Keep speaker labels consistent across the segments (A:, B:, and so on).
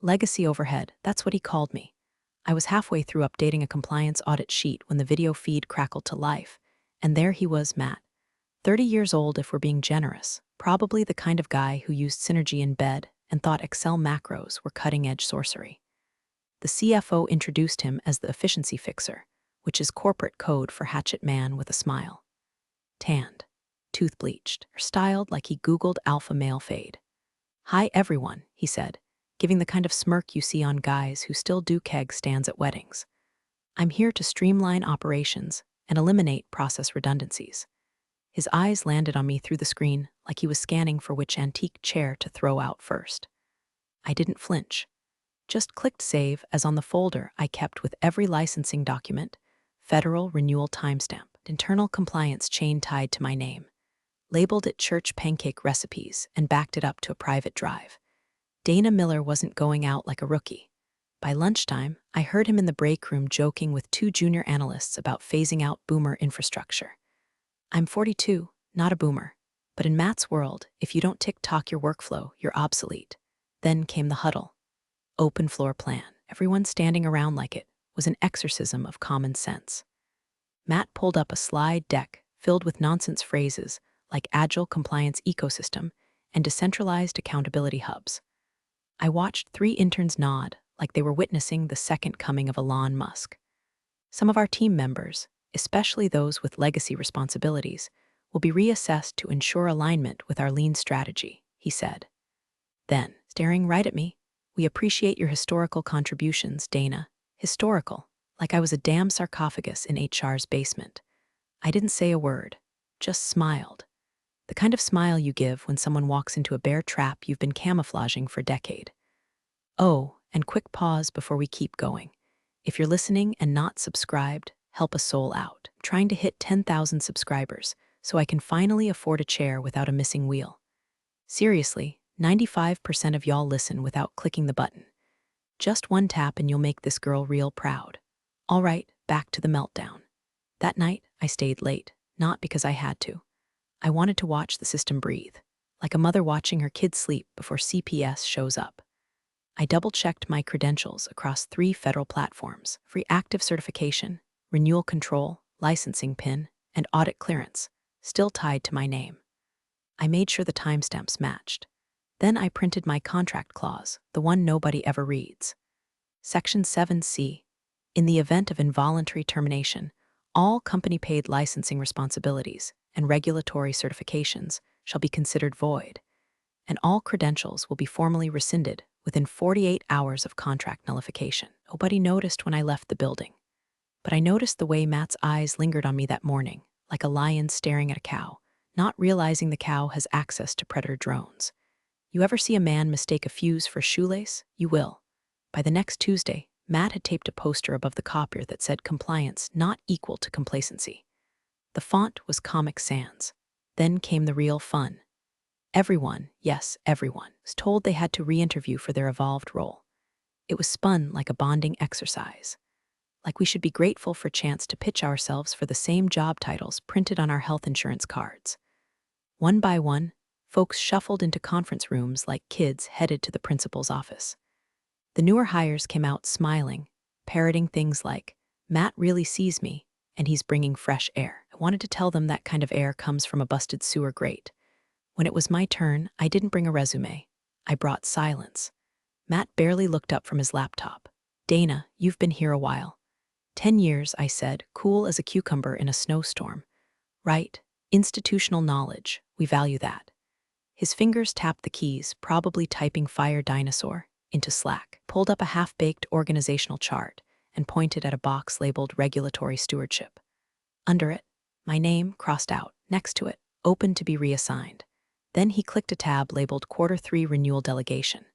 A: Legacy overhead, that's what he called me. I was halfway through updating a compliance audit sheet when the video feed crackled to life, and there he was, Matt. 30 years old if we're being generous, probably the kind of guy who used Synergy in bed and thought Excel macros were cutting-edge sorcery. The CFO introduced him as the efficiency fixer, which is corporate code for hatchet man with a smile. Tanned, tooth bleached, or styled like he Googled alpha male fade. "Hi everyone," he said, giving the kind of smirk you see on guys who still do keg stands at weddings. "I'm here to streamline operations and eliminate process redundancies." His eyes landed on me through the screen like he was scanning for which antique chair to throw out first. I didn't flinch. Just clicked save as on the folder I kept with every licensing document, federal renewal timestamp, internal compliance chain tied to my name, labeled it church pancake recipes, and backed it up to a private drive. Dana Miller wasn't going out like a rookie. By lunchtime, I heard him in the break room joking with two junior analysts about phasing out boomer infrastructure. I'm 42, not a boomer. But in Matt's world, if you don't tick-tock your workflow, you're obsolete. Then came the huddle. Open floor plan. Everyone standing around like it was an exorcism of common sense. Matt pulled up a slide deck filled with nonsense phrases like agile compliance ecosystem and decentralized accountability hubs. I watched 3 interns nod like they were witnessing the second coming of Elon Musk. Some of our team members, especially those with legacy responsibilities, will be reassessed to ensure alignment with our lean strategy, he said. Then, staring right at me, "We appreciate your historical contributions, Dana." Historical, like I was a damn sarcophagus in HR's basement. I didn't say a word, just smiled. The kind of smile you give when someone walks into a bear trap you've been camouflaging for a decade. Oh, and quick pause before we keep going. If you're listening and not subscribed, help a soul out. I'm trying to hit 10,000 subscribers so I can finally afford a chair without a missing wheel. Seriously, 95% of y'all listen without clicking the button. Just one tap and you'll make this girl real proud. All right, back to the meltdown. That night, I stayed late, not because I had to. I wanted to watch the system breathe, like a mother watching her kid sleep before CPS shows up. I double-checked my credentials across 3 federal platforms: free active certification, renewal control, licensing PIN, and audit clearance, still tied to my name. I made sure the timestamps matched. Then I printed my contract clause, the one nobody ever reads. Section 7C. In the event of involuntary termination, all company-paid licensing responsibilities and regulatory certifications shall be considered void, and all credentials will be formally rescinded within 48 hours of contract nullification. Nobody noticed when I left the building, but I noticed the way Matt's eyes lingered on me that morning, like a lion staring at a cow, not realizing the cow has access to predator drones. You ever see a man mistake a fuse for a shoelace? You will. By the next Tuesday, Matt had taped a poster above the copier that said compliance not equal to complacency. The font was Comic Sans. Then came the real fun. Everyone, yes, everyone, was told they had to re-interview for their evolved role. It was spun like a bonding exercise. Like we should be grateful for a chance to pitch ourselves for the same job titles printed on our health insurance cards. One by one, folks shuffled into conference rooms like kids headed to the principal's office. The newer hires came out smiling, parroting things like, "Matt really sees me, and he's bringing fresh air." I wanted to tell them that kind of air comes from a busted sewer grate. When it was my turn, I didn't bring a resume. I brought silence. Matt barely looked up from his laptop. "Dana, you've been here a while." 10 years, I said, cool as a cucumber in a snowstorm. "Right, institutional knowledge, we value that." His fingers tapped the keys, probably typing Fire Dinosaur, into Slack, pulled up a half-baked organizational chart, and pointed at a box labeled Regulatory Stewardship. Under it, my name crossed out, next to it, Open to be reassigned. Then he clicked a tab labeled Q3 Renewal Delegation.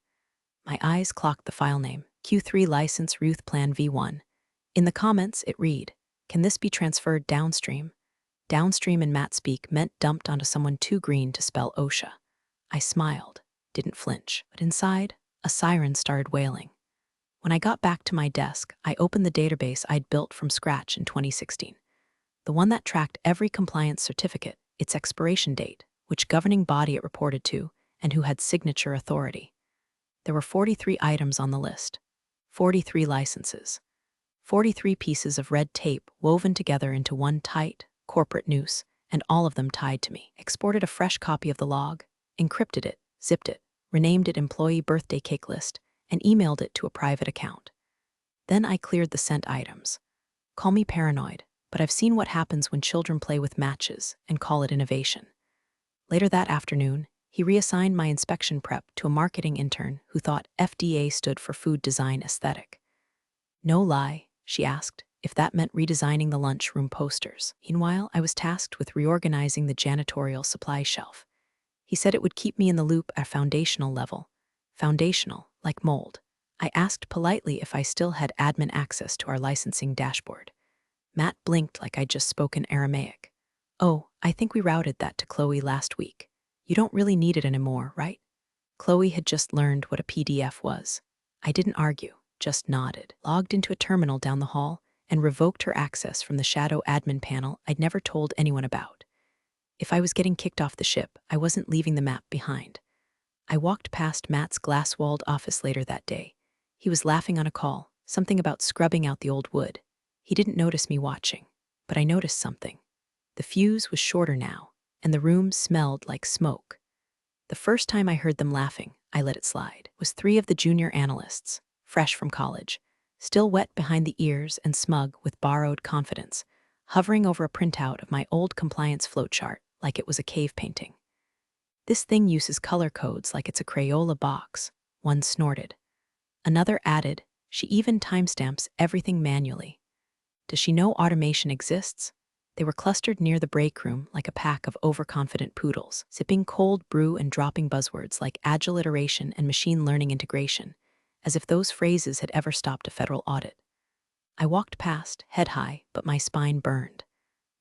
A: My eyes clocked the file name, Q3 License Ruth Plan V1. In the comments, it read, "Can this be transferred downstream?" Downstream in Matt speak meant dumped onto someone too green to spell OSHA. I smiled, didn't flinch, but inside, a siren started wailing. When I got back to my desk, I opened the database I'd built from scratch in 2016. The one that tracked every compliance certificate, its expiration date, which governing body it reported to, and who had signature authority. There were 43 items on the list, 43 licenses, 43 pieces of red tape woven together into one tight, corporate noose, and all of them tied to me. Exported a fresh copy of the log, encrypted it, zipped it, renamed it Employee Birthday Cake List, and emailed it to a private account. Then I cleared the sent items. Call me paranoid, but I've seen what happens when children play with matches and call it innovation. Later that afternoon, he reassigned my inspection prep to a marketing intern who thought FDA stood for Food Design Aesthetic. No lie, she asked, if that meant redesigning the lunchroom posters. Meanwhile, I was tasked with reorganizing the janitorial supply shelf. He said it would keep me in the loop at foundational level. Foundational, like mold. I asked politely if I still had admin access to our licensing dashboard. Matt blinked like I'd just spoken Aramaic. Oh, I think we routed that to Chloe last week. You don't really need it anymore, right? Chloe had just learned what a PDF was. I didn't argue, just nodded, logged into a terminal down the hall, and revoked her access from the shadow admin panel I'd never told anyone about. If I was getting kicked off the ship, I wasn't leaving the map behind. I walked past Matt's glass-walled office later that day. He was laughing on a call, something about scrubbing out the old wood. He didn't notice me watching, but I noticed something. The fuse was shorter now, and the room smelled like smoke. The first time I heard them laughing, I let it slide. It was 3 of the junior analysts, fresh from college, still wet behind the ears and smug with borrowed confidence, hovering over a printout of my old compliance flowchart like it was a cave painting. This thing uses color codes like it's a Crayola box, one snorted. Another added, she even timestamps everything manually. Does she know automation exists? They were clustered near the break room like a pack of overconfident poodles, sipping cold brew and dropping buzzwords like agile iteration and machine learning integration, as if those phrases had ever stopped a federal audit. I walked past, head high, but my spine burned.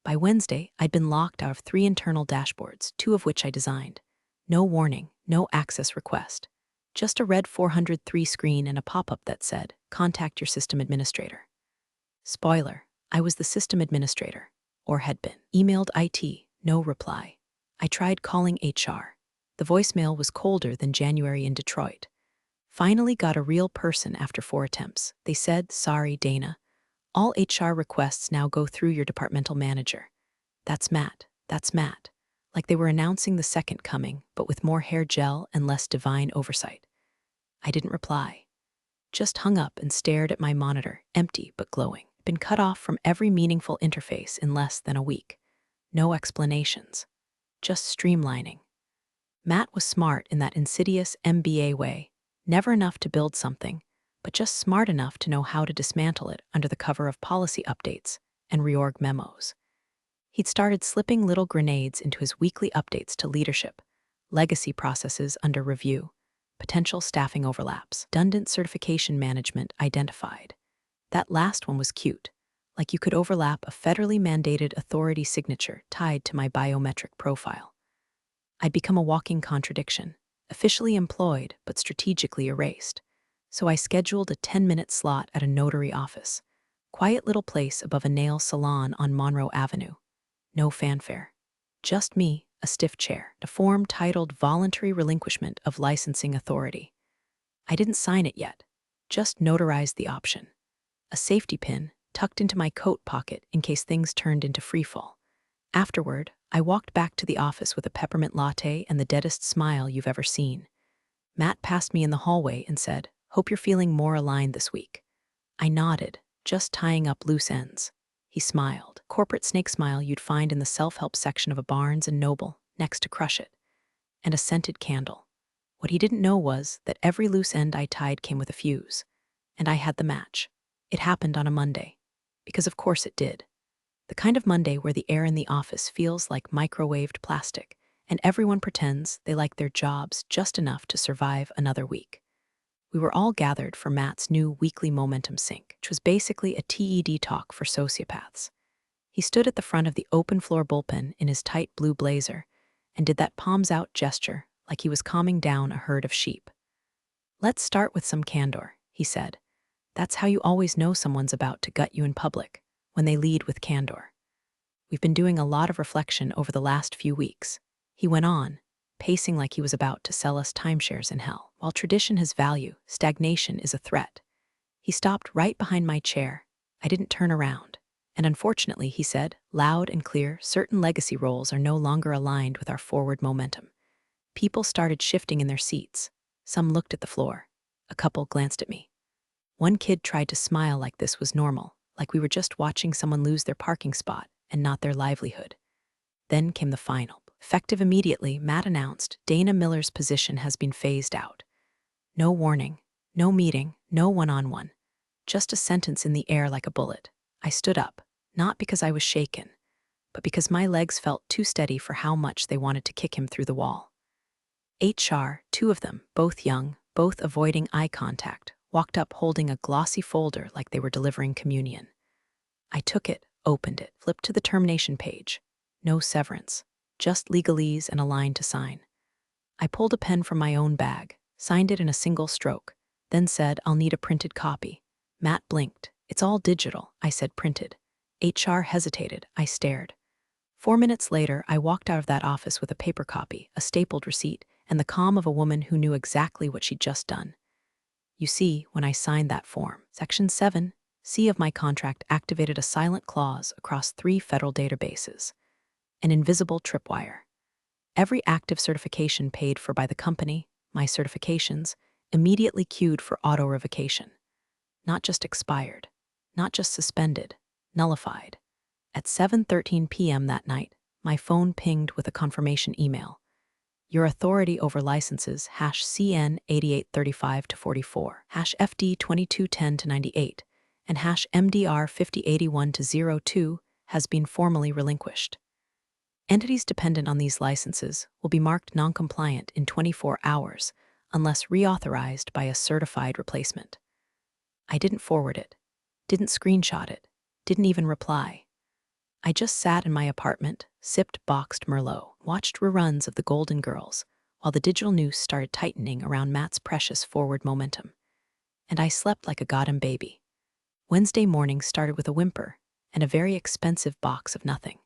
A: By Wednesday, I'd been locked out of 3 internal dashboards, 2 of which I designed. No warning, no access request. Just a red 403 screen and a pop-up that said, "Contact your system administrator." Spoiler, I was the system administrator, or had been. Emailed IT, no reply. I tried calling HR. The voicemail was colder than January in Detroit. Finally got a real person after 4 attempts. They said, "Sorry, Dana. All HR requests now go through your departmental manager." That's Matt. That's Matt. Like they were announcing the second coming, but with more hair gel and less divine oversight. I didn't reply. Just hung up and stared at my monitor, empty but glowing. Been cut off from every meaningful interface in less than a week. No explanations. Just streamlining. Matt was smart in that insidious MBA way. Never enough to build something, but just smart enough to know how to dismantle it under the cover of policy updates and reorg memos. He'd started slipping little grenades into his weekly updates to leadership, legacy processes under review, potential staffing overlaps, redundant certification management identified. That last one was cute, like you could overlap a federally mandated authority signature tied to my biometric profile. I'd become a walking contradiction, officially employed but strategically erased. So I scheduled a 10-minute slot at a notary office, quiet little place above a nail salon on Monroe Avenue. No fanfare. Just me, a stiff chair, a form titled Voluntary Relinquishment of Licensing Authority. I didn't sign it yet, just notarized the option. A safety pin tucked into my coat pocket in case things turned into freefall. Afterward, I walked back to the office with a peppermint latte and the deadest smile you've ever seen. Matt passed me in the hallway and said, "Hope you're feeling more aligned this week." I nodded, just tying up loose ends. He smiled, corporate snake smile you'd find in the self-help section of a Barnes & Noble, next to Crush It, and a scented candle. What he didn't know was that every loose end I tied came with a fuse, and I had the match. It happened on a Monday, because of course it did. The kind of Monday where the air in the office feels like microwaved plastic, and everyone pretends they like their jobs just enough to survive another week. We were all gathered for Matt's new weekly momentum sync, which was basically a TED talk for sociopaths. He stood at the front of the open-floor bullpen in his tight blue blazer and did that palms-out gesture like he was calming down a herd of sheep. "Let's start with some candor," he said. "That's how you always know someone's about to gut you in public, when they lead with candor. We've been doing a lot of reflection over the last few weeks." He went on, pacing like he was about to sell us timeshares in hell. While tradition has value, stagnation is a threat. He stopped right behind my chair. I didn't turn around. And unfortunately, he said, loud and clear, certain legacy roles are no longer aligned with our forward momentum. People started shifting in their seats. Some looked at the floor. A couple glanced at me. One kid tried to smile like this was normal, like we were just watching someone lose their parking spot and not their livelihood. Then came the final. Effective immediately, Matt announced Dana Miller's position has been phased out. No warning, no meeting, no one-on-one. Just a sentence in the air like a bullet. I stood up, not because I was shaken, but because my legs felt too steady for how much they wanted to kick him through the wall. HR, two of them, both young, both avoiding eye contact, walked up holding a glossy folder like they were delivering communion. I took it, opened it, flipped to the termination page. No severance, just legalese and a line to sign. I pulled a pen from my own bag, signed it in a single stroke, then said, I'll need a printed copy. Matt blinked. It's all digital, I said, printed. HR hesitated. I stared. 4 minutes later, I walked out of that office with a paper copy, a stapled receipt, and the calm of a woman who knew exactly what she'd just done. You see, when I signed that form, Section 7C of my contract activated a silent clause across 3 federal databases. An invisible tripwire. Every active certification paid for by the company, my certifications, immediately queued for auto-revocation. Not just expired, not just suspended, nullified. At 7:13 p.m. that night, my phone pinged with a confirmation email. Your authority over licenses #CN 8835-44, #FD 2210-98, and #MDR 5081-02 has been formally relinquished. Entities dependent on these licenses will be marked non-compliant in 24 hours unless reauthorized by a certified replacement. I didn't forward it, didn't screenshot it, didn't even reply. I just sat in my apartment, sipped boxed Merlot, watched reruns of The Golden Girls, while the digital noose started tightening around Matt's precious forward momentum. And I slept like a goddamn baby. Wednesday morning started with a whimper and a very expensive box of nothing.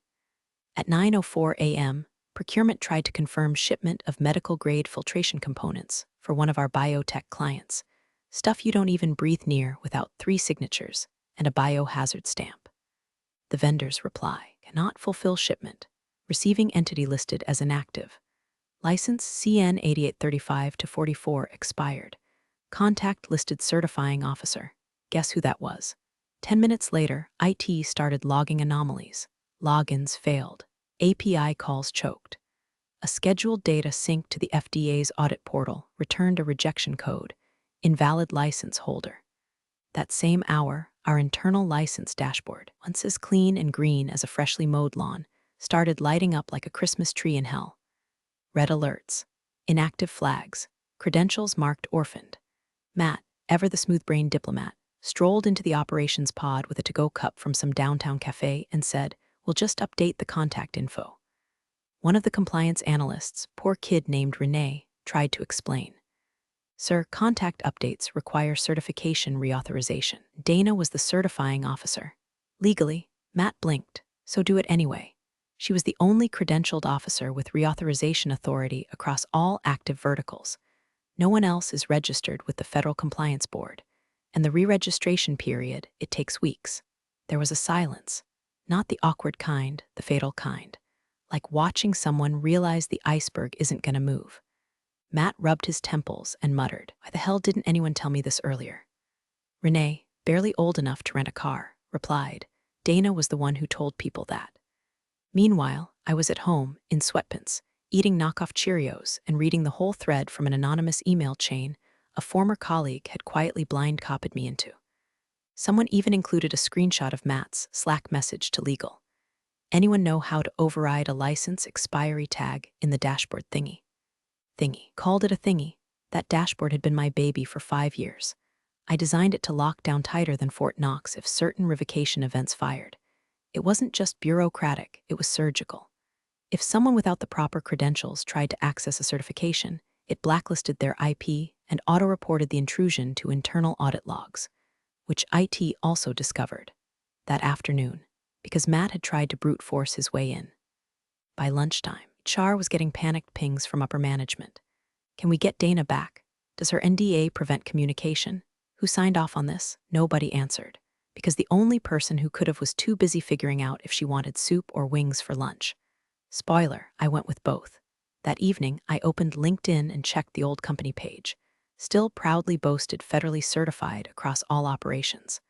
A: At 9:04 a.m., procurement tried to confirm shipment of medical-grade filtration components for one of our biotech clients, stuff you don't even breathe near without 3 signatures and a biohazard stamp. The vendor's reply: cannot fulfill shipment. Receiving entity listed as inactive. License CN 8835-44 expired. Contact listed certifying officer. Guess who that was? 10 minutes later, IT started logging anomalies. Logins failed. API calls choked. A scheduled data sync to the FDA's audit portal returned a rejection code. Invalid license holder. That same hour, our internal license dashboard, once as clean and green as a freshly mowed lawn, started lighting up like a Christmas tree in hell. Red alerts. Inactive flags. Credentials marked orphaned. Matt, ever the smooth-brained diplomat, strolled into the operations pod with a to-go cup from some downtown cafe and said, we'll just update the contact info. One of the compliance analysts, poor kid named Renee, tried to explain. Sir, contact updates require certification reauthorization. Dana was the certifying officer. Legally, Matt blinked, so do it anyway. She was the only credentialed officer with reauthorization authority across all active verticals. No one else is registered with the Federal Compliance Board, and the re-registration period, it takes weeks. There was a silence, not the awkward kind, the fatal kind, like watching someone realize the iceberg isn't going to move. Matt rubbed his temples and muttered, why the hell didn't anyone tell me this earlier? Renee, barely old enough to rent a car, replied. Dana was the one who told people that. Meanwhile, I was at home, in sweatpants, eating knockoff Cheerios and reading the whole thread from an anonymous email chain a former colleague had quietly blind copied me into. Someone even included a screenshot of Matt's Slack message to legal. Anyone know how to override a license expiry tag in the dashboard thingy? Called it a thingy. That dashboard had been my baby for 5 years. I designed it to lock down tighter than Fort Knox if certain revocation events fired. It wasn't just bureaucratic, it was surgical. If someone without the proper credentials tried to access a certification, it blacklisted their IP and auto-reported the intrusion to internal audit logs, which IT also discovered that afternoon, because Matt had tried to brute force his way in. By lunchtime, HR was getting panicked pings from upper management. Can we get Dana back? Does her NDA prevent communication? Who signed off on this? Nobody answered, because the only person who could have was too busy figuring out if she wanted soup or wings for lunch. Spoiler, I went with both. That evening, I opened LinkedIn and checked the old company page. Still proudly boasted federally certified across all operations.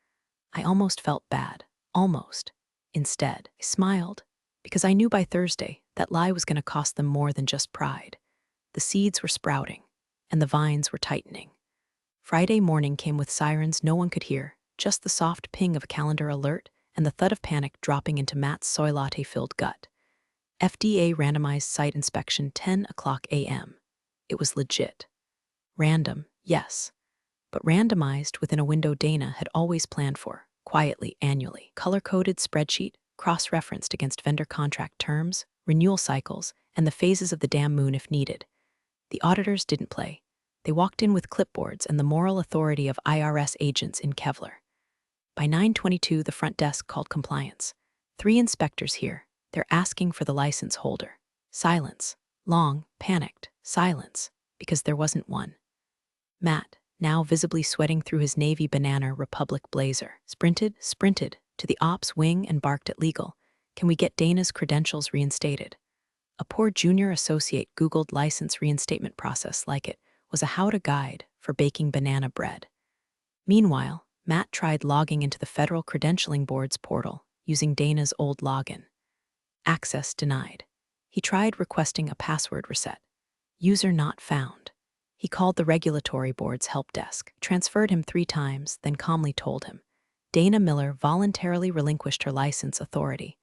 A: I almost felt bad. Almost. Instead, I smiled, because I knew by Thursday that lie was going to cost them more than just pride. The seeds were sprouting, and the vines were tightening. Friday morning came with sirens no one could hear, just the soft ping of a calendar alert and the thud of panic dropping into Matt's soy latte-filled gut. FDA randomized site inspection 10 o'clock a.m. It was legit. Random, yes, but randomized within a window Dana had always planned for, quietly, annually. Color-coded spreadsheet, cross-referenced against vendor contract terms, renewal cycles, and the phases of the damn moon if needed. The auditors didn't play. They walked in with clipboards and the moral authority of IRS agents in Kevlar. By 9:22, the front desk called compliance. 3 inspectors here. They're asking for the license holder. Silence. Long, panicked silence, because there wasn't one. Matt, now visibly sweating through his navy banana Republic blazer, sprinted to the ops wing and barked at legal. Can we get Dana's credentials reinstated? A poor junior associate Googled license reinstatement process like it was a how-to guide for baking banana bread. Meanwhile, Matt tried logging into the Federal Credentialing Board's portal using Dana's old login. Access denied. He tried requesting a password reset. User not found. He called the regulatory board's help desk, transferred him 3 times, then calmly told him, Dana Miller voluntarily relinquished her license authority.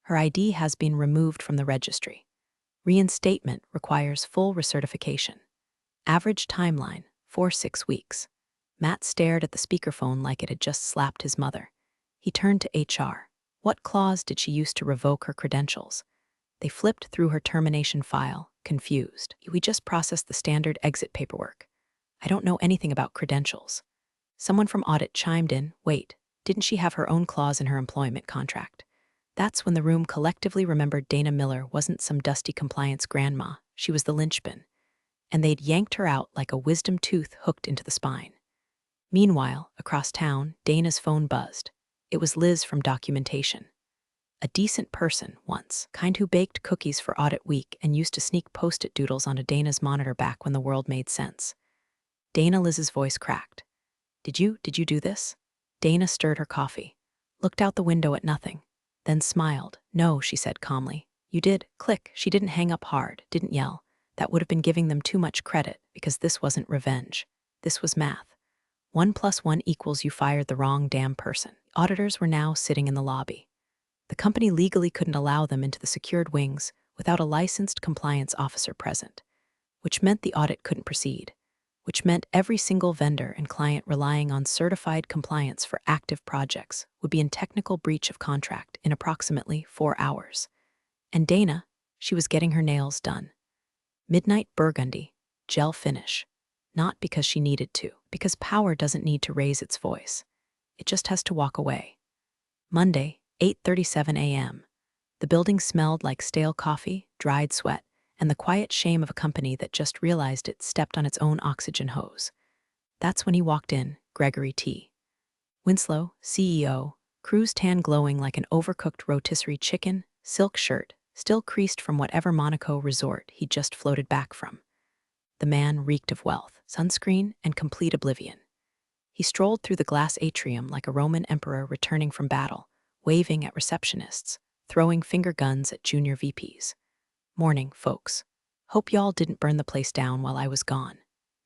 A: Her ID has been removed from the registry. Reinstatement requires full recertification. Average timeline, 4-6 weeks. Matt stared at the speakerphone like it had just slapped his mother. He turned to HR. What clause did she use to revoke her credentials? They flipped through her termination file, confused. We just processed the standard exit paperwork. I don't know anything about credentials. Someone from audit chimed in, wait, didn't she have her own clause in her employment contract? That's when the room collectively remembered Dana Miller wasn't some dusty compliance grandma, she was the linchpin. And they'd yanked her out like a wisdom tooth hooked into the spine. Meanwhile, across town, Dana's phone buzzed. It was Liz from documentation. A decent person, once, kind who baked cookies for audit week and used to sneak post-it doodles onto Dana's monitor back when the world made sense. Liz's voice cracked. Did you do this? Dana stirred her coffee, looked out the window at nothing, then smiled. No, she said calmly. You did. Click. She didn't hang up hard, didn't yell. That would have been giving them too much credit, because this wasn't revenge. This was math. 1 + 1 = you fired the wrong damn person. Auditors were now sitting in the lobby. The company legally couldn't allow them into the secured wings without a licensed compliance officer present, which meant the audit couldn't proceed, which meant every single vendor and client relying on certified compliance for active projects would be in technical breach of contract in approximately 4 hours. And Dana, she was getting her nails done. Midnight burgundy, gel finish. Not because she needed to, because power doesn't need to raise its voice. It just has to walk away. Monday, 8:37 a.m. The building smelled like stale coffee, dried sweat, and the quiet shame of a company that just realized it stepped on its own oxygen hose. That's when he walked in, Gregory T. Winslow, CEO, cruise tan glowing like an overcooked rotisserie chicken, silk shirt, still creased from whatever Monaco resort he'd just floated back from. The man reeked of wealth, sunscreen, and complete oblivion. He strolled through the glass atrium like a Roman emperor returning from battle, waving at receptionists, throwing finger guns at junior VPs. Morning, folks. Hope y'all didn't burn the place down while I was gone.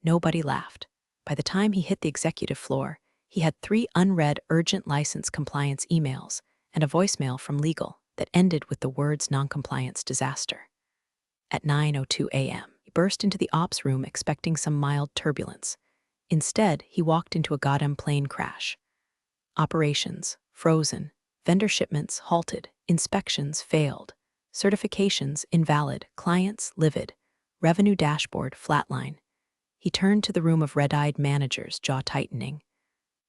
A: Nobody laughed. By the time he hit the executive floor, he had 3 unread urgent license compliance emails and a voicemail from legal that ended with the words noncompliance disaster. At 9:02 a.m., he burst into the ops room expecting some mild turbulence. Instead, he walked into a goddamn plane crash. Operations, frozen. Vendor shipments halted. Inspections failed. Certifications invalid. Clients livid. Revenue dashboard flatline. He turned to the room of red-eyed managers, jaw tightening.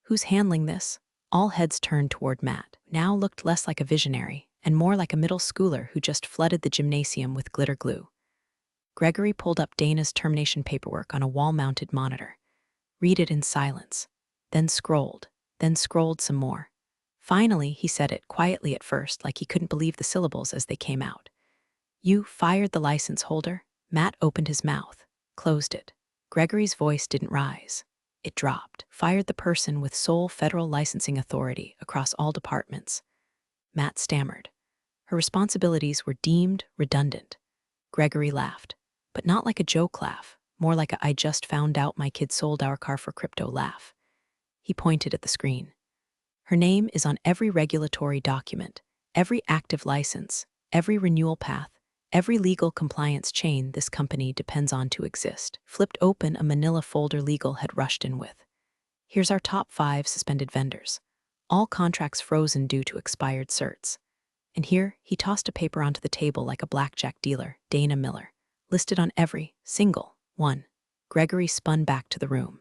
A: Who's handling this? All heads turned toward Matt, who now looked less like a visionary and more like a middle schooler who just flooded the gymnasium with glitter glue. Gregory pulled up Dana's termination paperwork on a wall-mounted monitor. Read it in silence. Then scrolled some more. Finally, he said it quietly at first, like he couldn't believe the syllables as they came out. You fired the license holder? Matt opened his mouth, closed it. Gregory's voice didn't rise. It dropped. Fired the person with sole federal licensing authority across all departments. Matt stammered. Her responsibilities were deemed redundant. Gregory laughed, but not like a joke laugh, more like a "I just found out my kid sold our car for crypto" laugh. He pointed at the screen. Her name is on every regulatory document, every active license, every renewal path, every legal compliance chain this company depends on to exist. Flipped open a manila folder legal had rushed in with. Here's our top 5 suspended vendors. All contracts frozen due to expired certs. And here, he tossed a paper onto the table like a blackjack dealer, Dana Miller, listed on every single one. Gregory spun back to the room.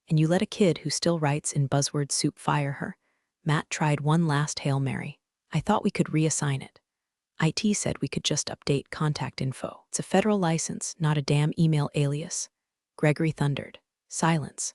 A: And you let a kid who still writes in buzzword soup fire her? Matt tried one last Hail Mary. I thought we could reassign it. IT said we could just update contact info. It's a federal license, not a damn email alias. Gregory thundered. Silence.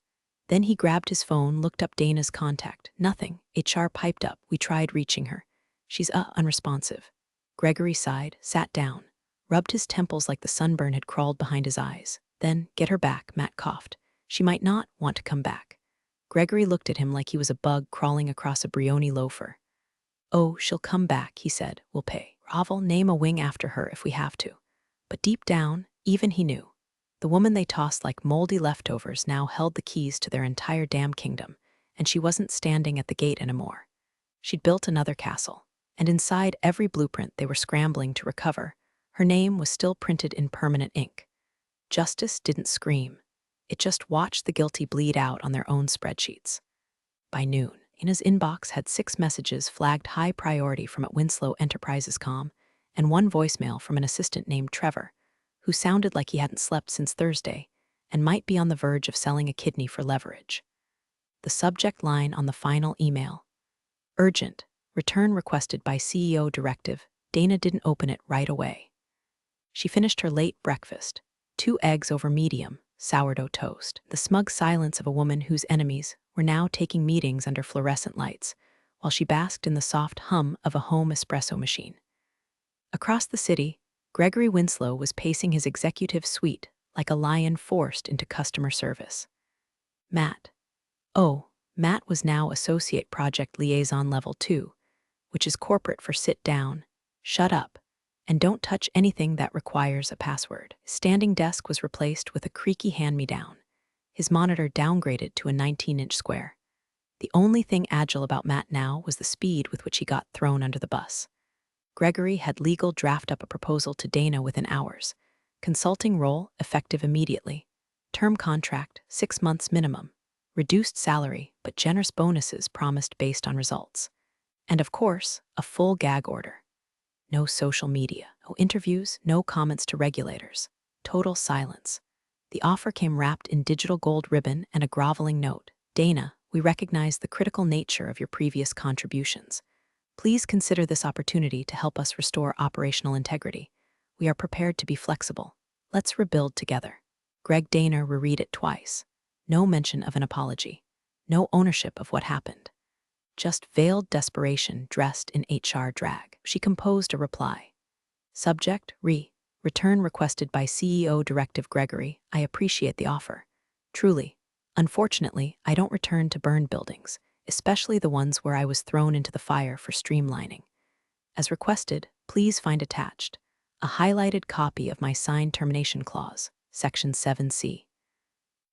A: Then he grabbed his phone, looked up Dana's contact. Nothing. HR piped up. We tried reaching her. She's unresponsive. Gregory sighed, sat down, rubbed his temples like the sunburn had crawled behind his eyes. Then, get her back, Matt coughed. She might not want to come back. Gregory looked at him like he was a bug crawling across a Brioni loafer. Oh, she'll come back, he said. We'll pay. Ravel, name a wing after her if we have to. But deep down, even he knew. The woman they tossed like moldy leftovers now held the keys to their entire damn kingdom, and she wasn't standing at the gate anymore. She'd built another castle, and inside every blueprint they were scrambling to recover, her name was still printed in permanent ink. Justice didn't scream. It just watched the guilty bleed out on their own spreadsheets. By noon, Ina's inbox had 6 messages flagged high priority from at Winslow Enterprises Com, and 1 voicemail from an assistant named Trevor, who sounded like he hadn't slept since Thursday and might be on the verge of selling a kidney for leverage. The subject line on the final email: urgent, return requested by CEO directive. Dana didn't open it right away. She finished her late breakfast, 2 eggs over medium, sourdough toast. The smug silence of a woman whose enemies were now taking meetings under fluorescent lights, while she basked in the soft hum of a home espresso machine. Across the city, Gregory Winslow was pacing his executive suite like a lion forced into customer service. Matt. Oh, Matt was now Associate Project Liaison Level 2, which is corporate for sit down, shut up, and don't touch anything that requires a password. His standing desk was replaced with a creaky hand-me-down, his monitor downgraded to a 19-inch square. The only thing agile about Matt now was the speed with which he got thrown under the bus. Gregory had legal draft up a proposal to Dana within hours. Consulting role effective immediately. Term contract, 6 months minimum. Reduced salary, but generous bonuses promised based on results. And of course, a full gag order. No social media, no interviews, no comments to regulators. Total silence. The offer came wrapped in digital gold ribbon and a groveling note. Dana, we recognize the critical nature of your previous contributions. Please consider this opportunity to help us restore operational integrity. We are prepared to be flexible. Let's rebuild together. Greg Dana reread it twice. No mention of an apology. No ownership of what happened. Just veiled desperation dressed in HR drag. She composed a reply. Subject, return requested by CEO Directive Gregory. I appreciate the offer. Truly. Unfortunately, I don't return to burned buildings, especially the ones where I was thrown into the fire for streamlining. As requested, please find attached a highlighted copy of my signed termination clause, Section 7C.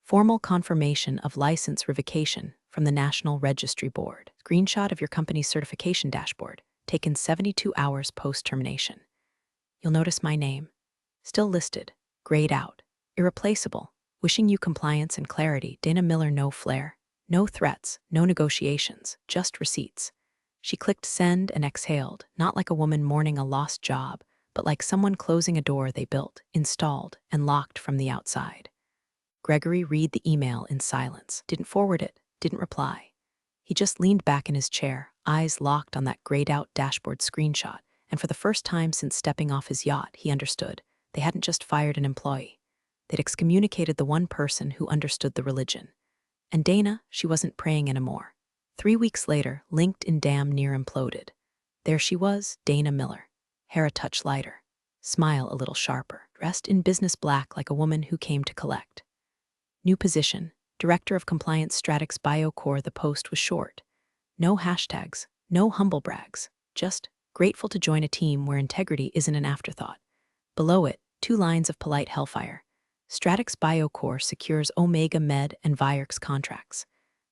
A: Formal confirmation of license revocation from the National Registry Board. Screenshot of your company's certification dashboard, taken 72 hours post-termination. You'll notice my name. Still listed, grayed out, irreplaceable, wishing you compliance and clarity. Dana Miller. No flair, no threats, no negotiations, just receipts. She clicked send and exhaled, not like a woman mourning a lost job, but like someone closing a door they built, installed, and locked from the outside. Gregory read the email in silence, didn't forward it, didn't reply. He just leaned back in his chair, eyes locked on that grayed-out dashboard screenshot, And for the first time since stepping off his yacht, he understood. They hadn't just fired an employee. They'd excommunicated the one person who understood the religion. And Dana, she wasn't praying anymore. 3 weeks later, LinkedIn damn near imploded. There she was, Dana Miller. Hair a touch lighter. Smile a little sharper. Dressed in business black like a woman who came to collect. New position, Director of Compliance Stratix BioCore. The post was short. No hashtags, no humble brags. Just, grateful to join a team where integrity isn't an afterthought. Below it, 2 lines of polite hellfire. Stratix BioCore secures Omega Med and Vierx contracts,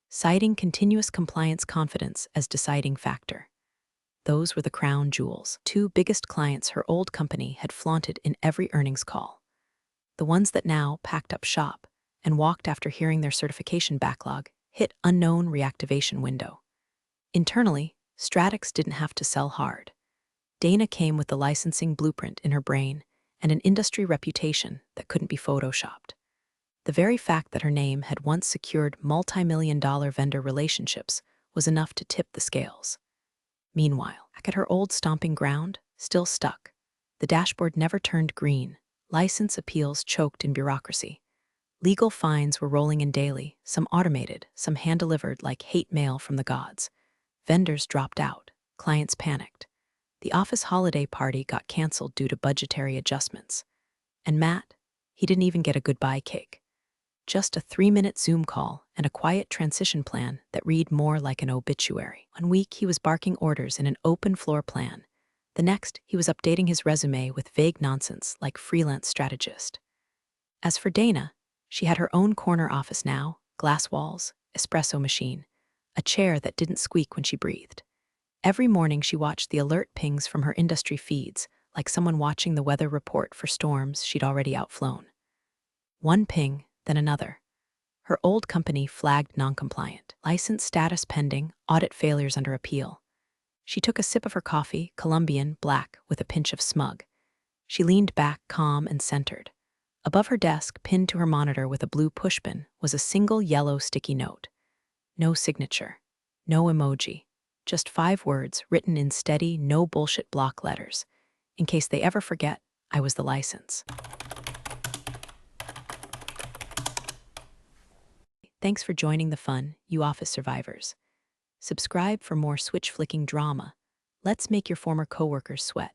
A: citing continuous compliance confidence as deciding factor. Those were the crown jewels. 2 biggest clients her old company had flaunted in every earnings call. The ones that now packed up shop and walked after hearing their certification backlog hit unknown reactivation window. Internally, Stratix didn't have to sell hard. Dana came with the licensing blueprint in her brain and an industry reputation that couldn't be photoshopped. The very fact that her name had once secured multi-million-dollar vendor relationships was enough to tip the scales. Meanwhile, back at her old stomping ground, still stuck. The dashboard never turned green. License appeals choked in bureaucracy. Legal fines were rolling in daily, some automated, some hand-delivered like hate mail from the gods. Vendors dropped out. Clients panicked. The office holiday party got canceled due to budgetary adjustments. And Matt, he didn't even get a goodbye cake. Just a 3-minute Zoom call and a quiet transition plan that read more like an obituary. 1 week, he was barking orders in an open floor plan. The next, he was updating his resume with vague nonsense like freelance strategist. As for Dana, she had her own corner office now, glass walls, espresso machine, a chair that didn't squeak when she breathed. Every morning she watched the alert pings from her industry feeds, like someone watching the weather report for storms she'd already outflown. One ping, then another. Her old company flagged noncompliant, license status pending, audit failures under appeal. She took a sip of her coffee, Colombian, black, with a pinch of smug. She leaned back, calm and centered. Above her desk, pinned to her monitor with a blue pushpin, was a single yellow sticky note. No signature, no emoji. Just 5 words written in steady, no bullshit block letters. In case they ever forget, I was the license. Thanks for joining the fun, you office survivors. Subscribe for more switch-flicking drama. Let's make your former coworkers sweat.